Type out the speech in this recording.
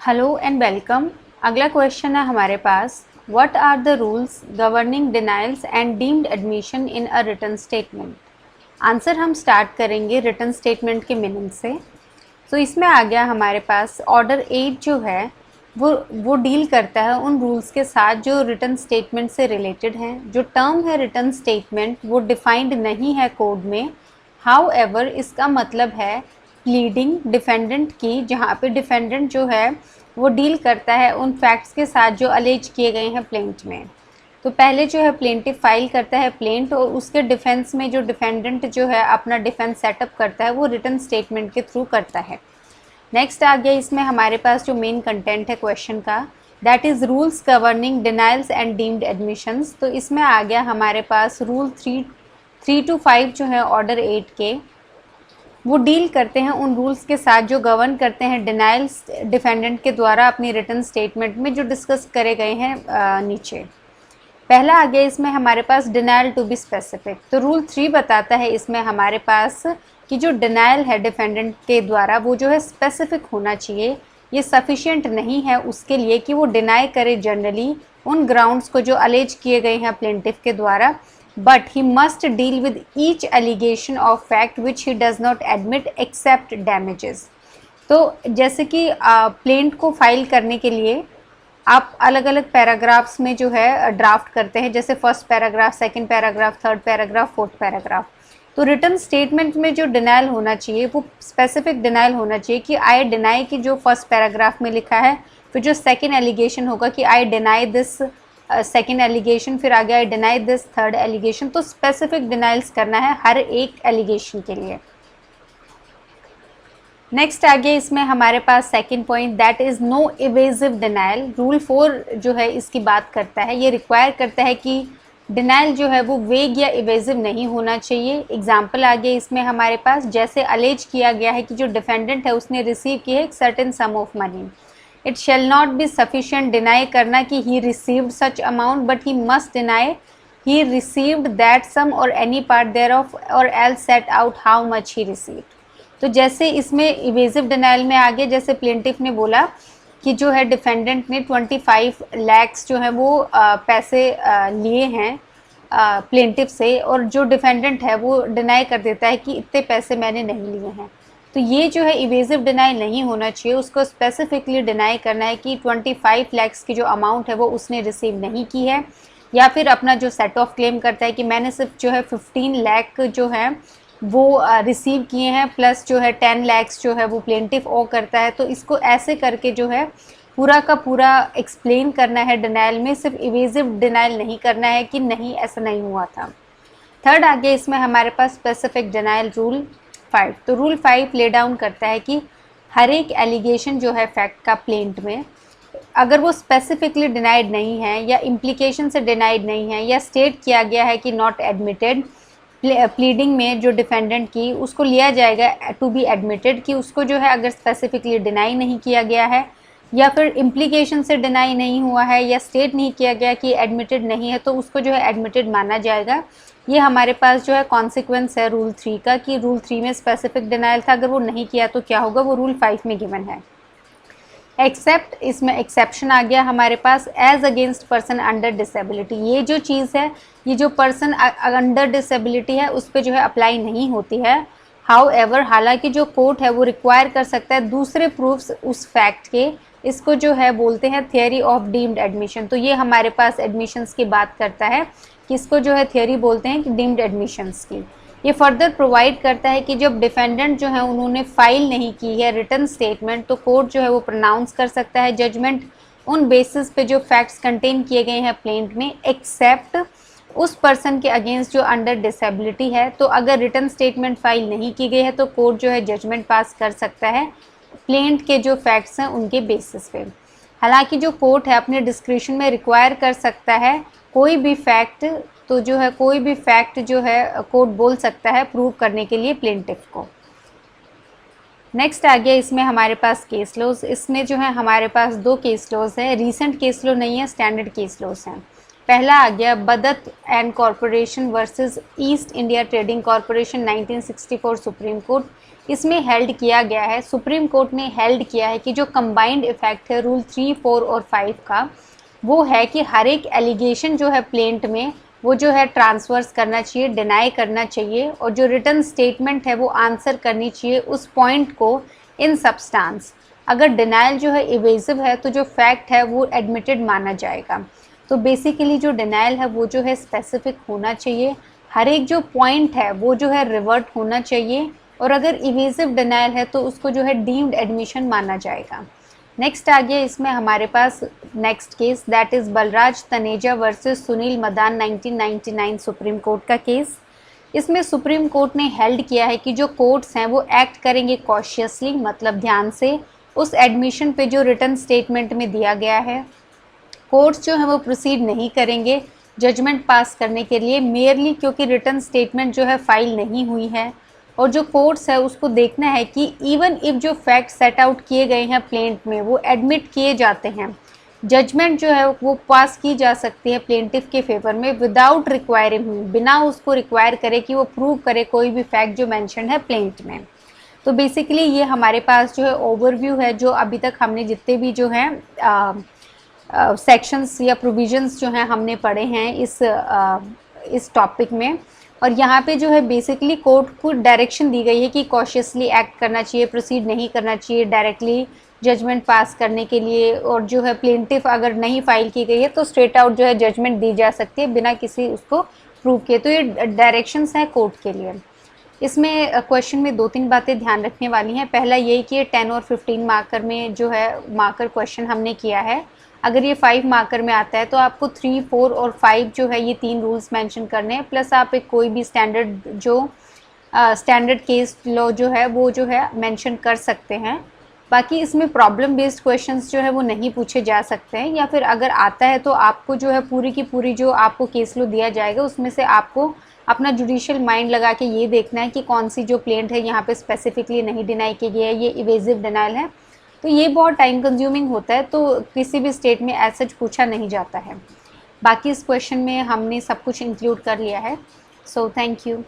Hello and welcome. अगला question है हमारे पास, what are the rules governing denials and deemed admission in a written statement. Answer हम start करेंगे written statement के मीनिंग से। तो इसमें आ गया हमारे पास ऑर्डर 8 जो है वो डील करता है उन रूल्स के साथ जो रिटन स्टेटमेंट से रिलेटेड हैं। जो टर्म है रिटन स्टेटमेंट वो डिफाइंड नहीं है कोड में। हाउ एवर इसका मतलब है प्लीडिंग डिफेंडेंट की, जहाँ पे डिफेंडेंट जो है वो डील करता है उन फैक्ट्स के साथ जो अलेज किए गए हैं प्लेंट में। तो पहले जो है प्लेंटिव फाइल करता है प्लेंट, और उसके डिफेंस में जो डिफेंडेंट जो है अपना डिफेंस सेटअप करता है वो रिटन स्टेटमेंट के थ्रू करता है। नेक्स्ट आ गया इसमें हमारे पास जो मेन कंटेंट है क्वेश्चन का, that is rules governing denials and deemed admissions. तो इसमें आ गया हमारे पास रूल 3 to 5 जो है ऑर्डर 8 के, वो डील करते हैं उन रूल्स के साथ जो गवर्न करते हैं डिनाइल्स डिफेंडेंट के द्वारा अपनी रिटन स्टेटमेंट में जो डिस्कस करे गए हैं नीचे। पहला आ गया इसमें हमारे पास डिनाइल टू बी स्पेसिफिक। तो रूल 3 बताता है इसमें हमारे पास कि जो डिनाइल है डिफेंडेंट के द्वारा वो जो है स्पेसिफिक होना चाहिए। ये सफिशिएंट नहीं है उसके लिए कि वो डिनाई करे जनरली उन ग्राउंड्स को जो अलेज किए गए हैं प्लेंटिफ के द्वारा, but he must deal with each allegation of fact which he does not admit except damages. तो जैसे कि प्लेंट को फाइल करने के लिए आप अलग अलग पैराग्राफ्स में जो है ड्राफ्ट करते हैं, जैसे first paragraph, second paragraph, third paragraph, fourth paragraph. तो रिटन स्टेटमेंट में जो डिनाइल होना चाहिए वो स्पेसिफिक डिनाइल होना चाहिए कि आई डिनाई की जो फर्स्ट पैराग्राफ में लिखा है, फिर जो सेकंड एलिगेशन होगा कि I deny this second allegation, फिर आगे I deny this third allegation. तो स्पेसिफिक डिनाइल्स करना है हर एक एलिगेशन के लिए। नेक्स्ट आ गया इसमें हमारे पास second point, that is no evasive denial. Rule 4 जो है इसकी बात करता है, ये रिक्वायर करता है कि डिनाइल जो है वो वेग या इवेजिव नहीं होना चाहिए। एग्जाम्पल आ गया इसमें हमारे पास, जैसे अलेज किया गया है कि जो डिफेंडेंट है उसने रिसीव किया है एक certain sum of money, it shall not be sufficient deny करना कि he received such amount, but he must deny he received that sum और any part thereof else set out how much he received. तो जैसे इसमें evasive denial में आगे जैसे plaintiff ने बोला कि जो है डिफेंडेंट ने 25 लैक्स जो है वो पैसे लिए हैं प्लेंटिफ से, और जो डिफेंडेंट है वो डिनाई कर देता है कि इतने पैसे मैंने नहीं लिए हैं। तो ये जो है इवेजिव डिनाई नहीं होना चाहिए, उसको स्पेसिफिकली डिनाई करना है कि 25 लैक्स की जो अमाउंट है वो उसने रिसीव नहीं की है, या फिर अपना जो सेट ऑफ क्लेम करता है कि मैंने सिर्फ जो है 15 लाख जो है वो रिसीव किए हैं, प्लस जो है 10 लैक्स जो है वो प्लेंटिफ ओ करता है। तो इसको ऐसे करके जो है पूरा का पूरा एक्सप्लेन करना है डिनाइल में, सिर्फ इवेजिव डिनाइल नहीं करना है कि नहीं ऐसा नहीं हुआ था। थर्ड आगे इसमें हमारे पास स्पेसिफिक डिनाइल रूल 5। तो रूल 5 ले डाउन करता है कि हर एक एलिगेशन जो है फैक्ट का प्लेंट में, अगर वो स्पेसिफिकली डिनाइड नहीं है या इम्प्लीकेशन से डिनाइड नहीं है या स्टेट किया गया है कि नॉट एडमिटेड, प्लीडिंग में जो डिफेंडेंट की उसको लिया जाएगा टू बी एडमिटेड, कि उसको जो है अगर स्पेसिफिकली डिनाई नहीं किया गया है या फिर इम्प्लीकेशन से डिनाई नहीं हुआ है या स्टेट नहीं किया गया कि एडमिटेड नहीं है, तो उसको जो है एडमिटेड माना जाएगा। ये हमारे पास जो है कॉन्सिक्वेंस है रूल 3 का, कि रूल 3 में स्पेसिफिक डिनाइल था, अगर वो नहीं किया तो क्या होगा, वो रूल 5 में गिवन है। एक्सेप्ट, इसमें एक्सेप्शन आ गया हमारे पास, as against person under disability. ये जो चीज़ है, ये जो पर्सन अंडर डिसेबिलिटी है उस पर जो है अप्लाई नहीं होती है। हाउ एवर, हालांकि जो कोर्ट है वो रिक्वायर कर सकता है दूसरे प्रूफ्स उस फैक्ट के, इसको जो है बोलते हैं थियोरी ऑफ डीम्ड एडमिशन। तो ये हमारे पास एडमिशंस की बात करता है कि इसको जो है थियोरी बोलते हैं कि डीम्ड एडमिशंस की। ये फर्दर प्रोवाइड करता है कि जब डिफेंडेंट जो है उन्होंने फाइल नहीं की है रिटन स्टेटमेंट, तो कोर्ट जो है वो प्रोनाउंस कर सकता है जजमेंट उन बेसिस पे जो फैक्ट्स कंटेन किए गए हैं प्लेंट में, एक्सेप्ट उस पर्सन के अगेंस्ट जो अंडर डिसेबिलिटी है। तो अगर रिटन स्टेटमेंट फाइल नहीं की गई है तो कोर्ट जो है जजमेंट पास कर सकता है प्लेंट के जो फैक्ट्स हैं उनके बेसिस पे। हालांकि जो कोर्ट है अपने डिस्क्रिप्शन में रिक्वायर कर सकता है कोई भी फैक्ट, तो जो है कोई भी फैक्ट जो है कोर्ट बोल सकता है प्रूव करने के लिए प्लेंटिफ को। नेक्स्ट आ गया इसमें हमारे पास केस लॉज। इसमें जो है हमारे पास 2 केस लॉज है, रीसेंट केस लॉ नहीं है, स्टैंडर्ड केस लॉज हैं। पहला आ गया Badat and Corporation versus East India Trading Corporation 1964 Supreme Court. इसमें हेल्ड किया गया है, सुप्रीम कोर्ट ने हेल्ड किया है कि जो कंबाइंड इफेक्ट है रूल 3, 4 और 5 का, वो है कि हर एक एलिगेशन जो है प्लेंट में वो जो है ट्रांसवर्स करना चाहिए, डिनाई करना चाहिए, और जो रिटर्न स्टेटमेंट है वो आंसर करनी चाहिए उस पॉइंट को इन सब्सटेंस। अगर डिनाइल जो है इवेजिव है तो जो फैक्ट है वो एडमिटेड माना जाएगा। तो बेसिकली जो डिनाइल है वो जो है स्पेसिफिक होना चाहिए, हर एक जो पॉइंट है वो जो है रिवर्ट होना चाहिए, और अगर इवेजिव डिनाइल है तो उसको जो है डीम्ड एडमिशन माना जाएगा। नेक्स्ट आ गया इसमें हमारे पास next case, that is Balraj Taneja versus Sunil Madan 1999 Supreme Court का केस। इसमें सुप्रीम कोर्ट ने हेल्ड किया है कि जो कोर्ट्स हैं वो एक्ट करेंगे कॉशियसली, मतलब ध्यान से, उस एडमिशन पे जो रिटर्न स्टेटमेंट में दिया गया है। कोर्ट्स जो है वो प्रोसीड नहीं करेंगे जजमेंट पास करने के लिए मेयरली क्योंकि रिटर्न स्टेटमेंट जो है फाइल नहीं हुई है, और जो कोर्ट्स है उसको देखना है कि इवन इफ जो फैक्ट सेट आउट किए गए हैं प्लेंट में वो एडमिट किए जाते हैं, जजमेंट जो है वो पास की जा सकती है प्लेंटिफ के फेवर में विदाउट रिक्वायरिंग, बिना उसको रिक्वायर करे कि वो प्रूव करे कोई भी फैक्ट जो मेंशन है प्लेंट में। तो बेसिकली ये हमारे पास जो है ओवरव्यू है जो अभी तक हमने जितने भी जो हैं सेक्शंस या प्रोविजंस जो हैं हमने पढ़े हैं इस टॉपिक में। और यहाँ पे जो है बेसिकली कोर्ट को डायरेक्शन दी गई है कि कॉशियसली एक्ट करना चाहिए, प्रोसीड नहीं करना चाहिए डायरेक्टली जजमेंट पास करने के लिए, और जो है प्लेंटिफ अगर नहीं फाइल की गई है तो स्ट्रेट आउट जो है जजमेंट दी जा सकती है बिना किसी उसको प्रूव किए। तो ये डायरेक्शंस हैं कोर्ट के लिए। इसमें क्वेश्चन में 2-3 बातें ध्यान रखने वाली हैं। पहला यही कि 10 और 15 मार्कर में जो है मार्कर क्वेश्चन हमने किया है, अगर ये 5 मार्कर में आता है तो आपको 3, 4 और 5 जो है ये 3 रूल्स मेंशन करने हैं, प्लस आप एक कोई भी स्टैंडर्ड केस लॉ जो है वो जो है मेंशन कर सकते हैं। बाकी इसमें प्रॉब्लम बेस्ड क्वेश्चंस जो है वो नहीं पूछे जा सकते हैं, या फिर अगर आता है तो आपको जो है पूरी की पूरी जो आपको केस लॉ दिया जाएगा उसमें से आपको अपना जुडिशियल माइंड लगा के ये देखना है कि कौन सी जो प्लेंट है यहाँ पे स्पेसिफिकली नहीं डिनाई की गई है, ये इवेजिव डिनाइल है। तो ये बहुत टाइम कंज्यूमिंग होता है, तो किसी भी स्टेट में एज सच पूछा नहीं जाता है। बाकी इस क्वेश्चन में हमने सब कुछ इंक्लूड कर लिया है। So thank you.